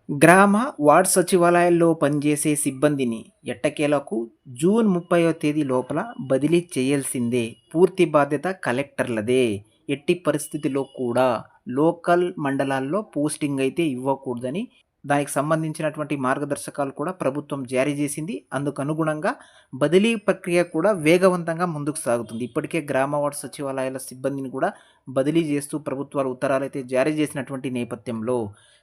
గ్రామ, వార్డ్ సచివాలయాల్లో పనిచేసే సిబ్బందిని ఎట్టకేలకు జూన్ 30వ తేదీ లోపల బదిలీ చేయాల్సిందే. పూర్తి బాధ్యత కలెక్టర్లదే. ఎట్టి పరిస్థితిలో కూడా లోకల్ మండలాల్లో పోస్టింగ్ అయితే ఇవ్వకూడదని దానికి సంబంధించినటువంటి మార్గదర్శకాలు కూడా ప్రభుత్వం జారీ చేసింది. అందుకు అనుగుణంగా బదిలీ ప్రక్రియ కూడా వేగవంతంగా ముందుకు సాగుతుంది. ఇప్పటికే గ్రామ వార్డు సచివాలయాల సిబ్బందిని కూడా బదిలీ చేస్తూ ప్రభుత్వాలు ఉత్తరాలైతే జారీ చేసినటువంటి నేపథ్యంలో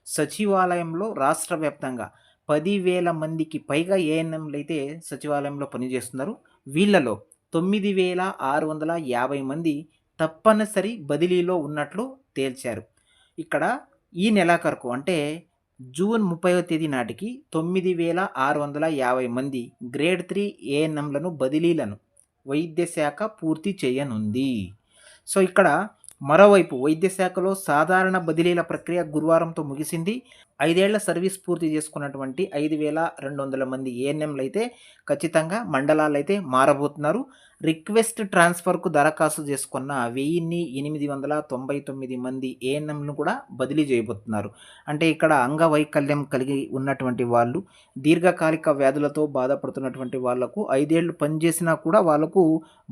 సచివాలయంలో రాష్ట్ర వ్యాప్తంగా 10,000 మందికి పైగా ఏఎన్ఎంలు అయితే సచివాలయంలో పనిచేస్తున్నారు. వీళ్ళలో 9,650 మంది తప్పనిసరి బదిలీలో ఉన్నట్లు తేల్చారు. ఇక్కడ ఈ నెలాఖరుకు అంటే జూన్ 30వ తేదీ నాటికి 9,650 మంది గ్రేడ్ 3 ఏఎన్ఎంలను బదిలీలను వైద్య శాఖ పూర్తి చేయనుంది. సో ఇక్కడ మరోవైపు వైద్య శాఖలో సాధారణ బదిలీల ప్రక్రియ గురువారంతో ముగిసింది. 5 ఏళ్ల సర్వీస్ పూర్తి చేసుకున్నటువంటి 5,200 మంది ఏఎన్ఎంలు అయితే ఖచ్చితంగా మండలాలైతే మారబోతున్నారు. రిక్వెస్ట్ ట్రాన్స్ఫర్కు దరఖాస్తు చేసుకున్న 1,899 మంది ఏఎన్ఎంలను కూడా బదిలీ చేయబోతున్నారు. అంటే ఇక్కడ అంగవైకల్యం కలిగి ఉన్నటువంటి వాళ్ళు, దీర్ఘకాలిక వ్యాధులతో బాధపడుతున్నటువంటి వాళ్లకు 5 ఏళ్ళు పనిచేసినా కూడా వాళ్ళకు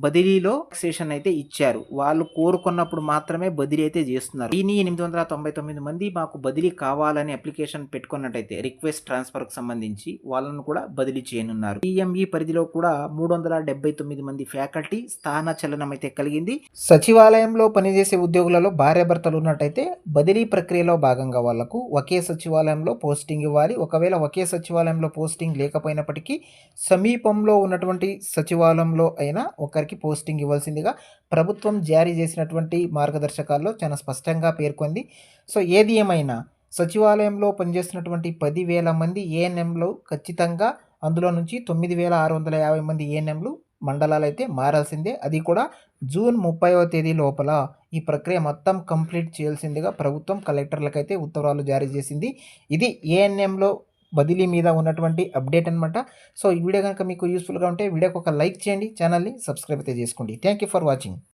బదిలీలో సెషన్ అయితే ఇచ్చారు. వాళ్ళు కోరుకున్నప్పుడు మాత్రమే బదిలీ అయితే చేస్తున్నారు. 1,899 మంది మాకు బదిలీ కావాలని అప్లికేషన్ పెట్టుకున్నట్టయితే రిక్వెస్ట్ ట్రాన్స్ఫర్కు సంబంధించి వాళ్ళను కూడా బదిలీ చేయనున్నారు. పిఎంఈ పరిధిలో కూడా 379 మంది ఫ్యాకల్టీ స్థాన చలనం అయితే కలిగింది. సచివాలయంలో పనిచేసే ఉద్యోగులలో భార్యాభర్తలు ఉన్నట్టయితే బదిలీ ప్రక్రియలో భాగంగా వాళ్లకు ఒకే సచివాలయంలో పోస్టింగ్ ఇవ్వాలి. ఒకవేళ ఒకే సచివాలయంలో పోస్టింగ్ లేకపోయినప్పటికీ సమీపంలో ఉన్నటువంటి సచివాలయంలో అయినా ఒకరికి పోస్టింగ్ ఇవ్వాల్సిందిగా ప్రభుత్వం జారీ చేసినటువంటి మార్గదర్శకాల్లో చాలా స్పష్టంగా పేర్కొంది. సో ఏది ఏమైనా సచివాలయంలో పనిచేస్తున్నటువంటి 10,000 మంది ఏఎన్ఎంలు ఖచ్చితంగా అందులో నుంచి 9,650 మంది ఏఎన్ఎంలు మండలాలు అయితే మారాల్సిందే. అది కూడా జూన్ 30వ తేదీ లోపల ఈ ప్రక్రియ మొత్తం కంప్లీట్ చేయాల్సిందిగా ప్రభుత్వం కలెక్టర్లకైతే ఉత్తర్వులు జారీ చేసింది. ఇది ఏఎన్ఎంలో బదిలీ మీద ఉన్నటువంటి అప్డేట్ అనమాట. సో ఈ వీడియో కనుక మీకు యూస్ఫుల్గా ఉంటే వీడియోకి ఒక లైక్ చేయండి, ఛానల్ని సబ్స్క్రైబ్ అయితే చేసుకోండి. Thank you for watching.